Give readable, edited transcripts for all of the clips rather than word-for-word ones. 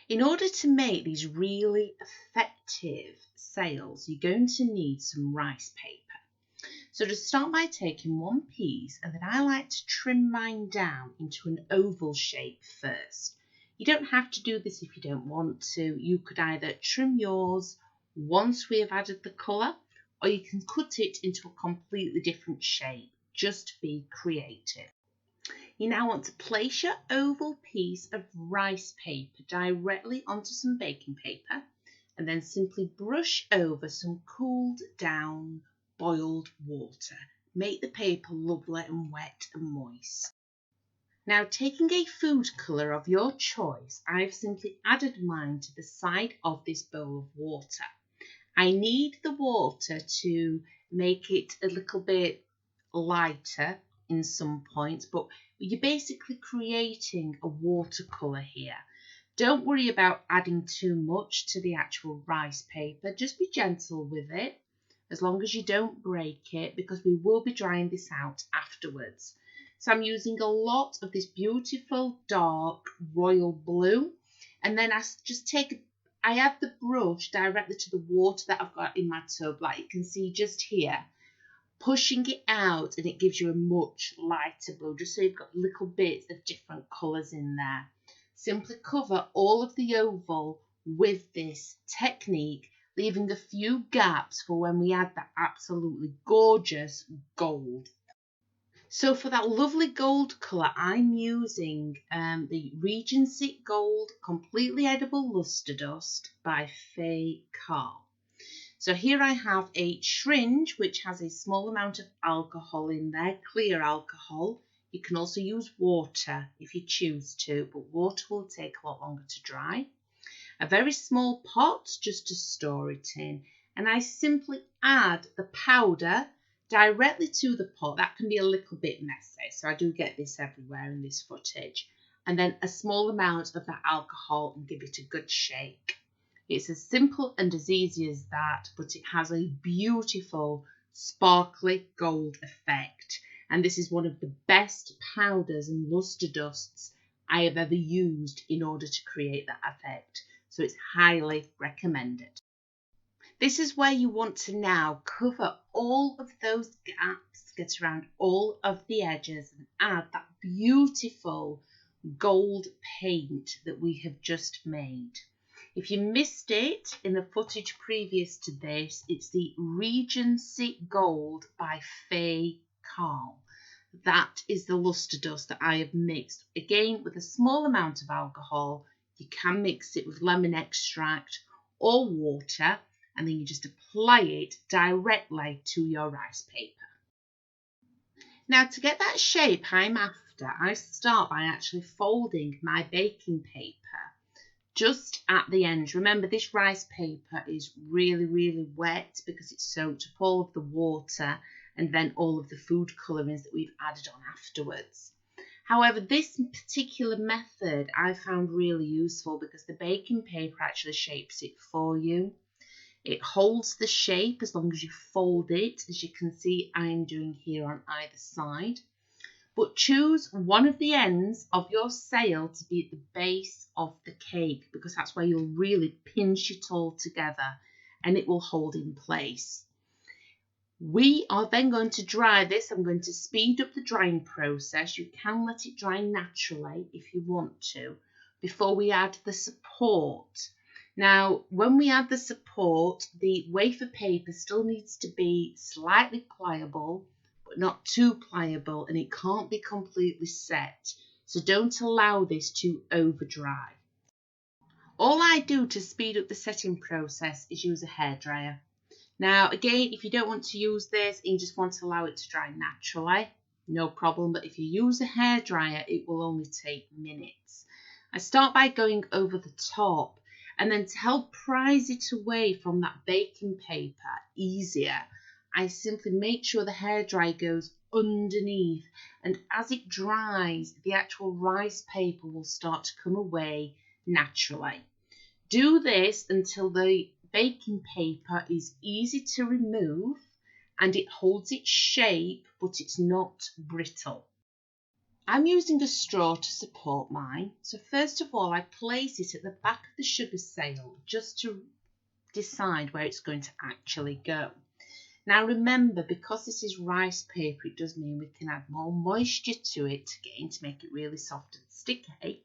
In order to make these really effective sails, you're going to need some rice paper. So just start by taking one piece, and then I like to trim mine down into an oval shape first. You don't have to do this if you don't want to. You could either trim yours once we have added the colour, or you can cut it into a completely different shape. Just be creative. You now want to place your oval piece of rice paper directly onto some baking paper, and then simply brush over some cooled down boiled water. Make the paper lovely and wet and moist. Now, taking a food colour of your choice, I've simply added mine to the side of this bowl of water. I need the water to make it a little bit lighter in some points, but you're basically creating a watercolour here. Don't worry about adding too much to the actual rice paper. Just be gentle with it, as long as you don't break it, because we will be drying this out afterwards. So I'm using a lot of this beautiful dark royal blue, and then I add the brush directly to the water that I've got in my tub, like you can see just here, pushing it out, and it gives you a much lighter blue, just so you've got little bits of different colours in there. Simply cover all of the oval with this technique, leaving a few gaps for when we add that absolutely gorgeous gold. So for that lovely gold colour, I'm using the Regency Gold Completely Edible Luster Dust by Faye Carl. So here I have a syringe which has a small amount of alcohol in there, clear alcohol. You can also use water if you choose to, but water will take a lot longer to dry. A very small pot just to store it in, and I simply add the powder directly to the pot. That can be a little bit messy, so I do get this everywhere in this footage. And then a small amount of that alcohol and give it a good shake. It's as simple and as easy as that, but it has a beautiful sparkly gold effect. And this is one of the best powders and luster dusts I have ever used in order to create that effect. So it's highly recommended. This is where you want to now cover all of those gaps, get around all of the edges, and add that beautiful gold paint that we have just made. If you missed it in the footage previous to this, it's the Regency Gold by Faye Carl. That is the luster dust that I have mixed, again with a small amount of alcohol. You can mix it with lemon extract or water, and then you just apply it directly to your rice paper. Now, to get that shape I'm after, I start by actually folding my baking paper just at the end. Remember, this rice paper is really, really wet because it's soaked up all of the water and then all of the food colourings that we've added on afterwards. However, this particular method I found really useful because the baking paper actually shapes it for you. It holds the shape as long as you fold it, as you can see I am doing here on either side. But choose one of the ends of your sail to be at the base of the cake, because that's where you'll really pinch it all together and it will hold in place. We are then going to dry this. I'm going to speed up the drying process. You can let it dry naturally if you want to before we add the support. Now, when we add the support, the wafer paper still needs to be slightly pliable, but not too pliable, and it can't be completely set. So don't allow this to over dry. All I do to speed up the setting process is use a hairdryer. Now, again, if you don't want to use this and you just want to allow it to dry naturally, no problem. But if you use a hairdryer, it will only take minutes. I start by going over the top, and then to help prise it away from that baking paper easier, I simply make sure the hairdryer goes underneath, and as it dries, the actual rice paper will start to come away naturally. Do this until the baking paper is easy to remove and it holds its shape, but it's not brittle. I'm using a straw to support mine. So first of all, I place it at the back of the sugar sail just to decide where it's going to actually go. Now remember, because this is rice paper, it does mean we can add more moisture to it again to make it really soft and sticky.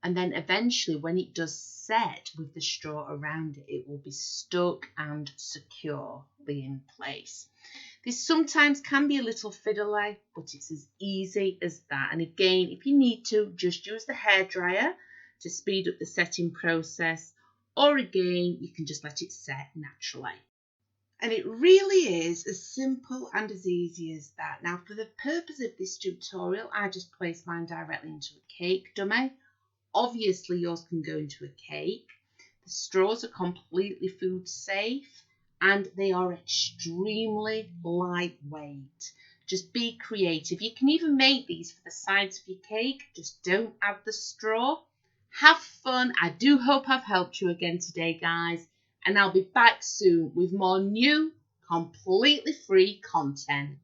And then eventually when it does set with the straw around it, it will be stuck and securely in place. This sometimes can be a little fiddly, but it's as easy as that. And again, if you need to, just use the hairdryer to speed up the setting process, or again, you can just let it set naturally. And it really is as simple and as easy as that. Now, for the purpose of this tutorial, I just placed mine directly into a cake dummy. Obviously, yours can go into a cake. The straws are completely food safe and they are extremely lightweight. Just be creative. You can even make these for the sides of your cake. Just don't add the straw. Have fun. I do hope I've helped you again today, guys. And I'll be back soon with more new, completely free content.